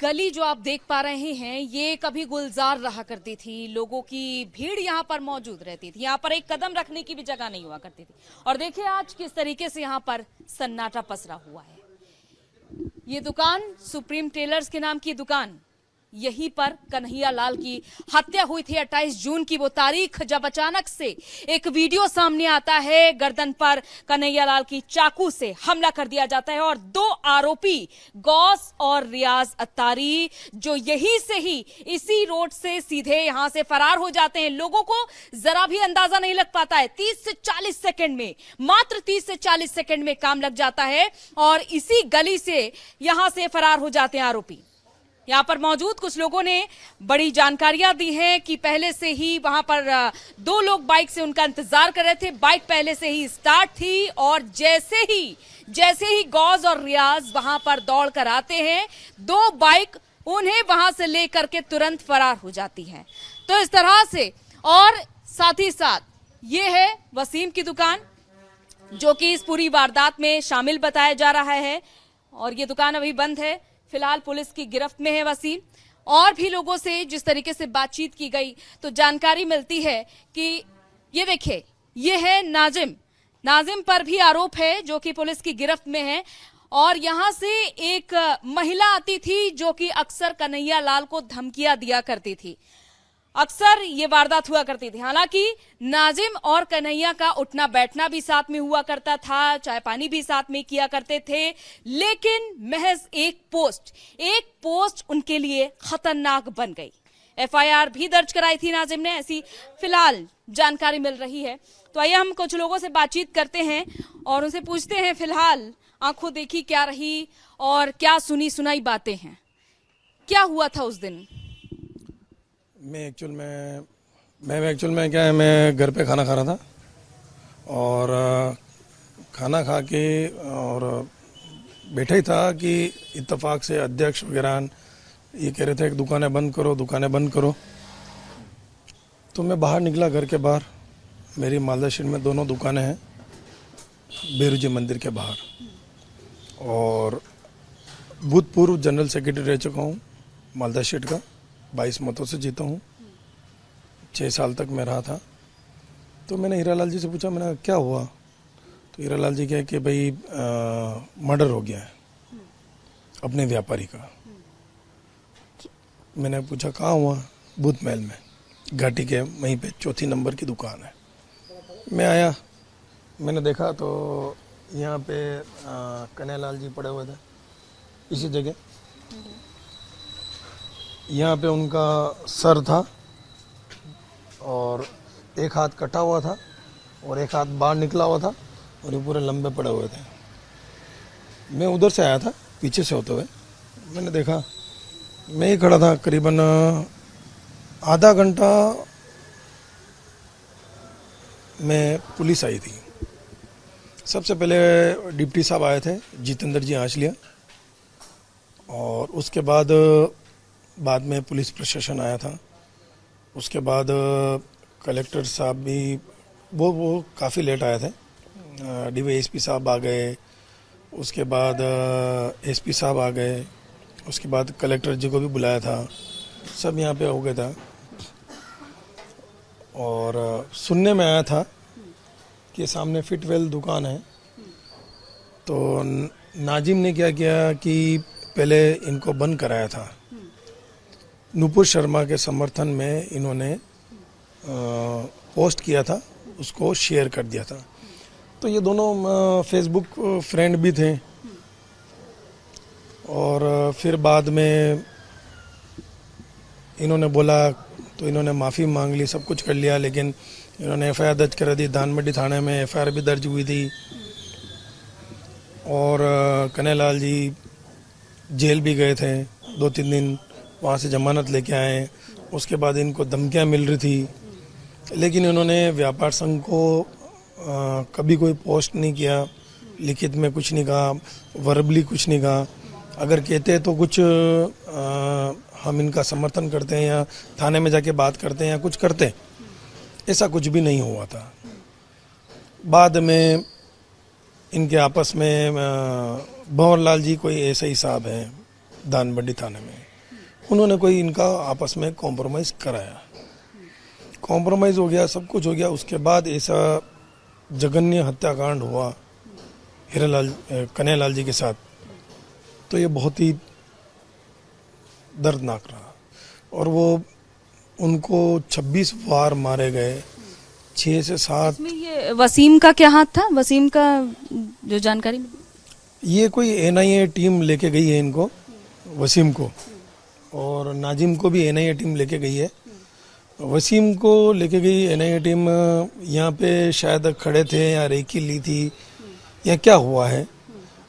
गली जो आप देख पा रहे हैं ये कभी गुलजार रहा करती थी, लोगों की भीड़ यहाँ पर मौजूद रहती थी, यहाँ पर एक कदम रखने की भी जगह नहीं हुआ करती थी। और देखिए आज किस तरीके से यहाँ पर सन्नाटा पसरा हुआ है। ये दुकान सुप्रीम टेलर्स के नाम की दुकान, यहीं पर कन्हैया लाल की हत्या हुई थी 28 जून की वो तारीख, जब अचानक से एक वीडियो सामने आता है, गर्दन पर कन्हैया लाल की चाकू से हमला कर दिया जाता है और दो आरोपी गौस और रियाज अत्तारी जो यहीं से ही इसी रोड से सीधे यहां से फरार हो जाते हैं। लोगों को जरा भी अंदाजा नहीं लग पाता है, 30 से 40 सेकंड में, मात्र 30 से 40 सेकंड में काम लग जाता है और इसी गली से यहां से फरार हो जाते हैं आरोपी। यहाँ पर मौजूद कुछ लोगों ने बड़ी जानकारियां दी हैं कि पहले से ही वहां पर दो लोग बाइक से उनका इंतजार कर रहे थे, बाइक पहले से ही स्टार्ट थी और जैसे ही गौज और रियाज वहां पर दौड़ कर आते हैं, दो बाइक उन्हें वहां से लेकर के तुरंत फरार हो जाती हैं। तो इस तरह से, और साथ ही साथ ये है वसीम की दुकान जो कि इस पूरी वारदात में शामिल बताया जा रहा है और ये दुकान अभी बंद है, फिलहाल पुलिस की गिरफ्त में है वसीम। और भी लोगों से जिस तरीके से बातचीत की गई तो जानकारी मिलती है कि ये देखिए, ये है नाजिम पर भी आरोप है जो कि पुलिस की गिरफ्त में है। और यहां से एक महिला आती थी जो कि अक्सर कन्हैया लाल को धमकियां दिया करती थी, अक्सर ये वारदात हुआ करती थी। हालांकि नाजिम और कन्हैया का उठना बैठना भी साथ में हुआ करता था, चाय पानी भी साथ में किया करते थे, लेकिन महज एक पोस्ट उनके लिए खतरनाक बन गई। एफआईआर भी दर्ज कराई थी नाजिम ने, ऐसी फिलहाल जानकारी मिल रही है। तो आइए हम कुछ लोगों से बातचीत करते हैं और उनसे पूछते हैं फिलहाल आंखों देखी क्या रही और क्या सुनी सुनाई बातें हैं, क्या हुआ था उस दिन। मैं एक्चुअल में क्या है, मैं घर पे खाना खा रहा था और खाना खा के और बैठा ही था कि इत्तेफाक से अध्यक्ष वगैरह ये कह रहे थे कि दुकानें बंद करो। तो मैं बाहर निकला, घर के बाहर, मेरी मालदा शीट में दोनों दुकानें हैं बेरू जी मंदिर के बाहर, और भूतपूर्व जनरल सेक्रेटरी रह चुका हूँ मालदा शीट का, 22 मतों से जीता हूँ, 6 साल तक मैं रहा था। तो मैंने हीरालाल जी से पूछा, मैंने क्या हुआ, तो हीरालाल जी कहे कि भाई मर्डर हो गया है अपने व्यापारी का। तो मैंने पूछा कहाँ हुआ, बूथ महल में, घाटी के वहीं पे 4 नंबर की दुकान है। मैं आया, मैंने देखा तो यहाँ पे कन्हैया लाल जी पड़े हुए थे इसी जगह, यहाँ पे उनका सर था और एक हाथ कटा हुआ था और एक हाथ बाहर निकला हुआ था और ये पूरे लंबे पड़े हुए थे। मैं उधर से आया था पीछे से होते हुए, मैंने देखा, मैं ही खड़ा था करीबन आधा घंटा में पुलिस आई थी। सबसे पहले डिप्टी साहब आए थे, जितेंद्र जी आंचलिया, और उसके बाद में पुलिस प्रशासन आया था। उसके बाद कलेक्टर साहब भी वो काफ़ी लेट आए थे, डीवाईएसपी साहब आ गए, उसके बाद एसपी साहब आ गए, उसके बाद कलेक्टर जी को भी बुलाया था, सब यहाँ पे हो गया था। और सुनने में आया था कि सामने फिटवेल दुकान है, तो नाजिम ने क्या किया कि पहले इनको बंद कराया था, नुपुर शर्मा के समर्थन में इन्होंने पोस्ट किया था, उसको शेयर कर दिया था। तो ये दोनों फेसबुक फ्रेंड भी थे और फिर बाद में इन्होंने बोला तो इन्होंने माफ़ी मांग ली, सब कुछ कर लिया, लेकिन इन्होंने एफआईआर दर्ज कर दी। धानमंडी थाने में एफआईआर भी दर्ज हुई थी और कन्हैया लाल जी जेल भी गए थे 2-3 दिन, वहाँ से जमानत लेके आए। उसके बाद इनको धमकियाँ मिल रही थी, लेकिन इन्होंने व्यापार संघ को कभी कोई पोस्ट नहीं किया, लिखित में कुछ नहीं कहा, वर्बली कुछ नहीं कहा। अगर कहते तो कुछ हम इनका समर्थन करते हैं या थाने में जाके बात करते हैं या कुछ करते, ऐसा कुछ भी नहीं हुआ था। बाद में इनके आपस में भंवर लाल जी कोई ऐसे ही साहब हैं धानमंडी थाने में, उन्होंने कोई इनका आपस में कॉम्प्रोमाइज़ कराया, कॉम्प्रोमाइज़ हो गया, सब कुछ हो गया। उसके बाद ऐसा जघन्य हत्याकांड हुआ कन्हैयालाल जी के साथ, तो ये बहुत ही दर्दनाक रहा। और वो उनको 26 बार मारे गए, 6 से 7। इसमें ये वसीम का क्या हाथ था? वसीम का जो जानकारी मिली? ये कोई एनआईए टीम लेके गई है इनको, वसीम को, और नाजिम को भी एनआईए टीम लेके गई है। वसीम को लेके गई एनआईए टीम, यहाँ पे शायद खड़े थे या रेकी ली थी या क्या हुआ है,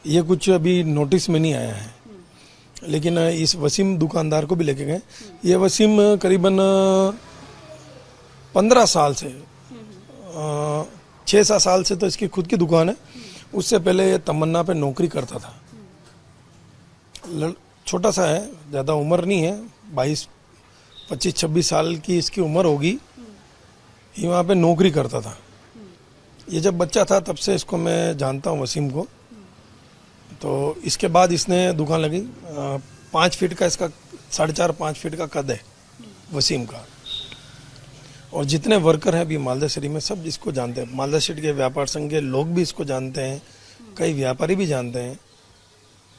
ये कुछ अभी नोटिस में नहीं आया है। लेकिन इस वसीम दुकानदार को भी लेके गए। ये वसीम करीबन 15 साल से 6-7 साल से तो इसकी खुद की दुकान है। उससे पहले ये तमन्ना पे नौकरी करता था। छोटा सा है, ज़्यादा उम्र नहीं है, 25-26 साल की इसकी उम्र होगी। ये वहाँ पे नौकरी करता था। ये जब बच्चा था तब से इसको मैं जानता हूँ, वसीम को। तो इसके बाद इसने दुकान लगी। 5 फीट का इसका 4.5-5 फीट का कद है वसीम का। और जितने वर्कर हैं अभी मालदा सिटी में सब इसको जानते हैं। मालदा सिटी के व्यापार संघ के लोग भी इसको जानते हैं, कई व्यापारी भी जानते हैं।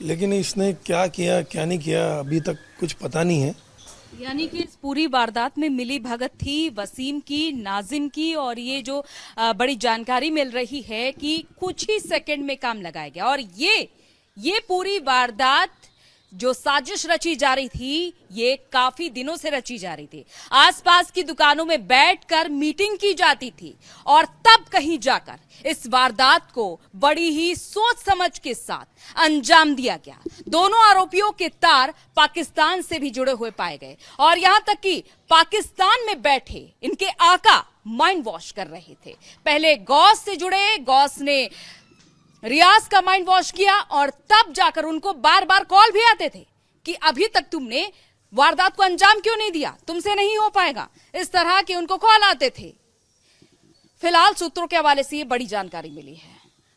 लेकिन इसने क्या किया क्या नहीं किया अभी तक कुछ पता नहीं है। यानी कि इस पूरी वारदात में मिली भगत थी वसीम की, नाजिम की, और ये जो बड़ी जानकारी मिल रही है कि कुछ ही सेकंड में काम लगाया गया। और ये पूरी वारदात जो साजिश रची जा रही थी, ये काफी दिनों से रची जा रही थी। आसपास की दुकानों में बैठकर मीटिंग की जाती थी और तब कहीं जाकर इस वारदात को बड़ी ही सोच समझ के साथ अंजाम दिया गया। दोनों आरोपियों के तार पाकिस्तान से भी जुड़े हुए पाए गए और यहां तक कि पाकिस्तान में बैठे इनके आका माइंड वॉश कर रहे थे। पहले गौस से जुड़े, गौस ने रियाज का माइंड वॉश किया और तब जाकर उनको बार बार कॉल भी आते थे कि अभी तक तुमने वारदात को अंजाम क्यों नहीं दिया, तुमसे नहीं हो पाएगा, इस तरह के उनको कॉल आते थे। फिलहाल सूत्रों के हवाले से ये बड़ी जानकारी मिली है।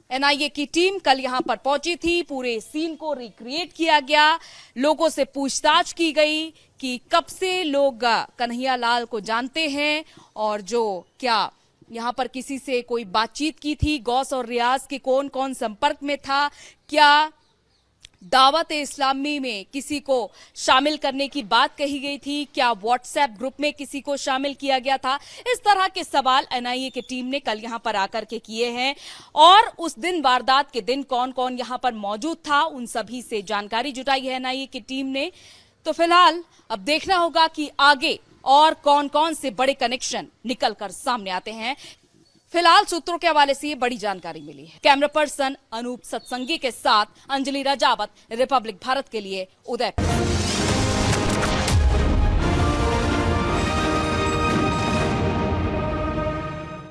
एनआईए की टीम कल यहां पर पहुंची थी, पूरे सीन को रिक्रिएट किया गया, लोगों से पूछताछ की गई कि कब से लोग कन्हैयालाल को जानते हैं और जो क्या यहां पर किसी से कोई बातचीत की थी, गौस और रियाज के कौन कौन संपर्क में था, क्या दावत इस्लामी में किसी को शामिल करने की बात कही गई थी, क्या व्हाट्सएप ग्रुप में किसी को शामिल किया गया था। इस तरह के सवाल एनआईए की टीम ने कल यहां पर आकर के किए हैं और उस दिन वारदात के दिन कौन कौन यहां पर मौजूद था, उन सभी से जानकारी जुटाई है एनआईए की टीम ने। तो फिलहाल अब देखना होगा कि आगे और कौन कौन से बड़े कनेक्शन निकल कर सामने आते हैं। फिलहाल सूत्रों के हवाले से ये बड़ी जानकारी मिली है। कैमरा पर्सन अनूप सत्संगी के साथ अंजलि राजावत, रिपब्लिक भारत के लिए उदयपुर।